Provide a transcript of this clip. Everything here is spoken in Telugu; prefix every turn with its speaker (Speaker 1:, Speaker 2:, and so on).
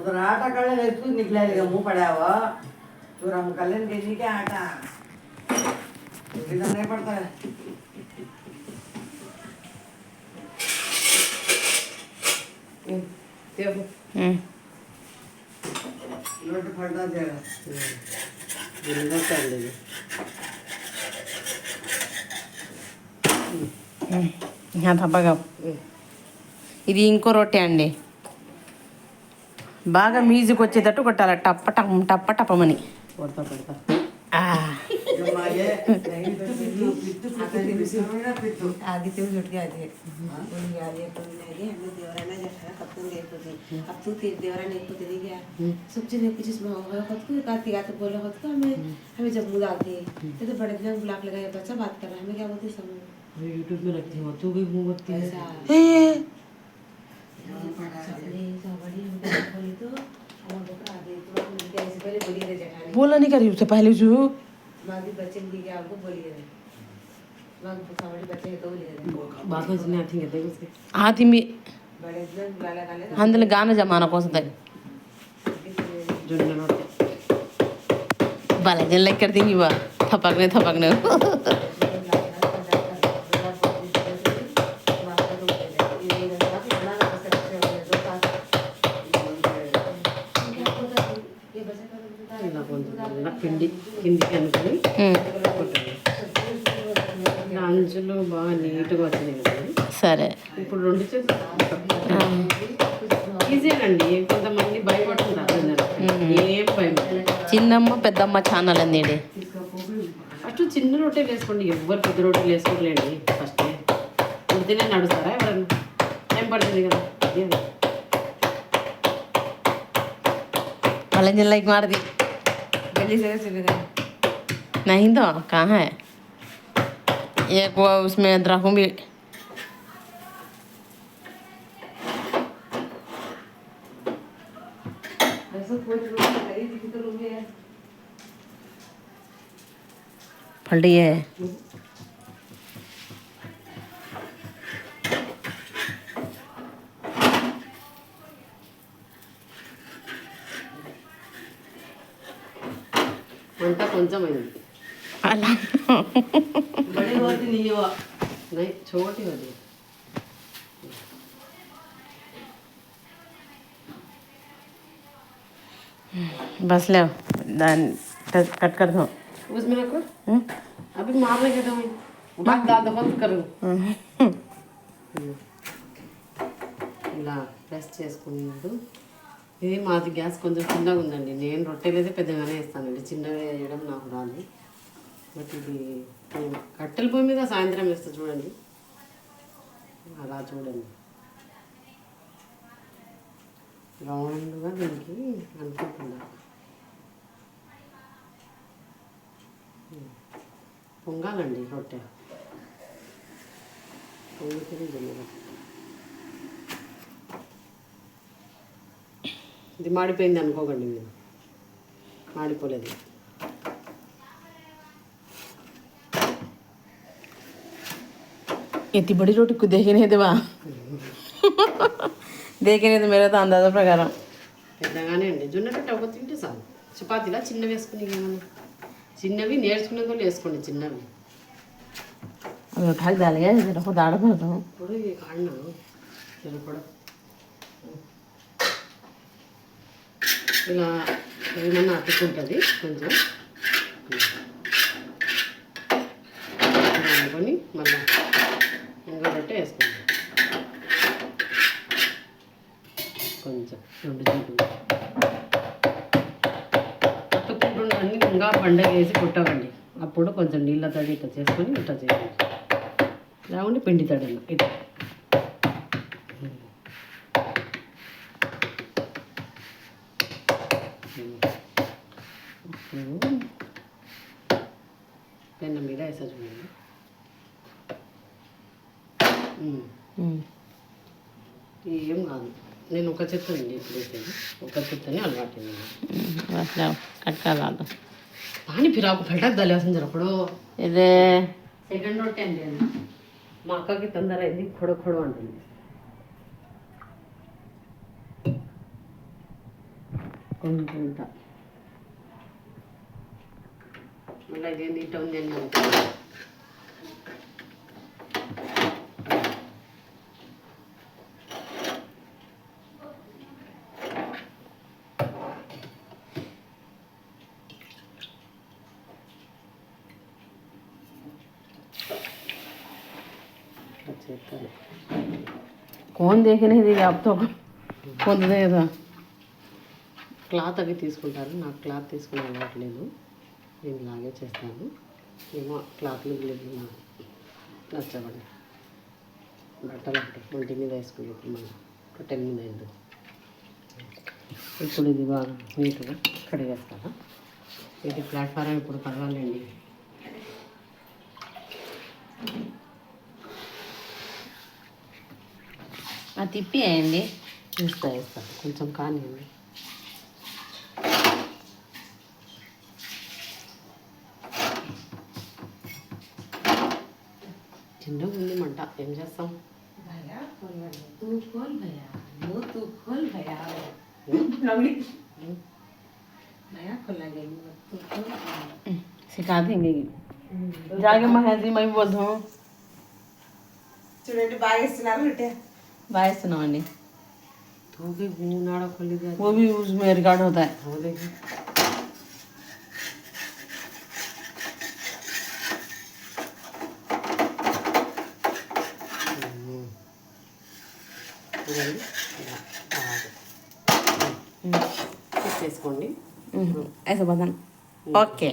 Speaker 1: उधर आटा काढ़े गए तू निकला लेगा मुंह पड़ा हुआ तो हम कलन के जी के आटा इधर नहीं पड़ता है लोट फटा जाएगा जिंदा कर लेंगे
Speaker 2: బాగా ఇది ఇంకో రొట్టె అండి బాగా మ్యూజిక్ వచ్చేటట్టు కొట్టాలి టప్ప టప్ టప్ప టప్పమని
Speaker 1: पड़ता पड़ता
Speaker 3: आगे तो जुट गया थे बोली आगे तो नहीं हमने देवराना जठा कब तक देखते अब तू तेरे देवराना एक तो नहीं गया सब जने कुछ इसमें होगा खुद को काती का तो बोला खुद को हमें जब मुंह डालते तो बड़े दिन ब्लॉक लगाया बच्चा बात कर रहा है हमें क्या बोलते समझ
Speaker 1: यूट्यूब में रखती हो तू भी मुंह बत्ती
Speaker 3: ऐसा बोली तो पहले बोली रे जेठानी
Speaker 2: बोला नहीं करी उससे पहले जो
Speaker 3: मादी बच्चे की क्या आपको बोली रे मां सावड़ी बच्चे तो बोली रे
Speaker 1: बात में सुनने आती है उसके
Speaker 2: आती मी
Speaker 3: बड़े दिन गाला गाले
Speaker 2: అందులో గాన జమానా కోసం తగ్గ
Speaker 1: जुड़ने नोट
Speaker 2: बाला जन लाइक कर देंगी बा थपकने
Speaker 1: పిండి కిందికి అనుకుని అంచులు బాగా నీట్గా వచ్చినాయి కదండి
Speaker 2: సరే
Speaker 1: ఇప్పుడు రెండు ఈజీనండి కొంతమంది భయపడుతున్నారు ఏం భయం
Speaker 2: చిన్నమ్మ పెద్దమ్మ ఛానల్ అండి
Speaker 1: ఫస్ట్ చిన్న రొట్టెలు వేసుకోండి ఎవరు పెద్ద రొట్టెలు వేసుకోలేండి ఫస్ట్ ఉడితేనే నడుస్తారా ఎవరన్నా టైం పడుతుంది కదా
Speaker 2: बाला जन लाइक मार दी
Speaker 3: जल्दी से सुनेगा
Speaker 2: नहीं तो कहाँ है एक वो उसमें अदरक भी
Speaker 3: ऐसा कोई रूम में है किसी तो रूम में है
Speaker 2: पलटी है
Speaker 1: అంతా కొంచెం అయింది
Speaker 2: अला
Speaker 1: बड़ी होती नहीं हुआ नहीं छोटी होती
Speaker 2: बस ले दान कट कर दो
Speaker 1: उसमें रखो अभी मारने के दो उठा डाल दो बंद करो ఇలా ప్రెస్ చేసుకున్నాడు ఇది మాది గ్యాస్ కొంచెం చిన్నగా ఉందండి నేను రొట్టెలు అయితే పెద్దగానే వేస్తానండి చిన్నగా వేయడం నాకు రాదు బట్ ఇది కట్టెల పొయ్యి మీద సాయంత్రం వేస్తా చూడండి అలా చూడండి రౌండ్గా దీనికి అనుకుంటున్నా పొంగాలండి రొట్టె పొంగుతుంది జల్లగా ఇది మాడిపోయింది అనుకోకండి మీరు మాడిపోలేదు
Speaker 2: इतनी बड़ी रोटी को देखे नहीं देवा देखे नहीं तो मेरा तो अंदाजा प्रकार
Speaker 1: పెద్దగానే అండి జొన్న రొట్టె ఒక తింటే చాలు చపాతీలా చిన్నవి వేసుకుని ఏమన్నా చిన్నవి నేర్చుకునే వాళ్ళు వేసుకోండి చిన్నవి
Speaker 2: अभी उठा के डालेगा जरा खुद आड़ भर दो
Speaker 1: ఇప్పుడు ఇది కాడినా సరిపడా ఇలా ఏమన్నా అతుక్కుంటుంది కొంచెం అనుకొని మళ్ళీ ఇంకా రొట్టె వేసుకుంటాం కొంచెం రెండు చూపులు అతుక్కుంటుండీ ఇంకా పండగ వేసి కుట్టవండి అప్పుడు కొంచెం నీళ్ళ తడి ఇట్లా చేసుకొని ఇట్లా చేయండి లేకుంటే పిండి తడన ఇట్లా పెన్న మీద వేసా చూడండి ఏం కాదు నేను ఒక చెత్త అండి ఇప్పుడు వేసేది ఒక చెత్తని అలవాటు
Speaker 2: बस लो कट कर ला दो
Speaker 1: పాని ఫిరాకు ఫటాక్ దాలేసం జరపడు
Speaker 2: इधर
Speaker 1: సెకండ్ రొట్టె అండి అది మా అక్కకి తొందర అయింది ఖొడ ఖొడ అంటుంది కొంత మళ్ళీ ఇది నీట్ ఉంది అని అనుకుంటా.
Speaker 2: कौन देख नहीं देगी आप तो कौन देगा
Speaker 1: క్లాత్ అవి తీసుకుంటారు, నాకు క్లాత్ తీసుకుని అలవాట్లేదు, నేను ఇలాగే చేస్తాను. ఏమో క్లాత్లు లేదు నాకు నచ్చబడి బట్టలు ఒకటి ఒంటి మీద వేసుకుని ఇప్పుడు మనం కట్టెల మీద ఎందుకు. ఇప్పుడు ఇది బాగా నీట్గా కడిగేస్తాను. ఇది ప్లాట్ఫారం ఇప్పుడు కడగాలండి.
Speaker 2: తిప్పి వేయండి.
Speaker 1: వేస్తా కొంచెం కానివ్వండి. చిన్నగా ఉంది మంట, ఏం చేస్తాం.
Speaker 3: भैया तू खोल भैया वो तू खोल भैया भैया खोलना गई तू खोल
Speaker 2: सिखा देंगे जाके महेंद्री मैं बोल दूँ
Speaker 3: చూడండి బాగా ఇస్తున్నారు రొట్టె
Speaker 2: बाय सुनाओ
Speaker 1: तो भी नाड़ा खोल दिया
Speaker 2: वो भी उसमें रिकॉर्ड होता है.
Speaker 1: हो देखिए చేసుకోండి.
Speaker 2: ऐसा बता ओके.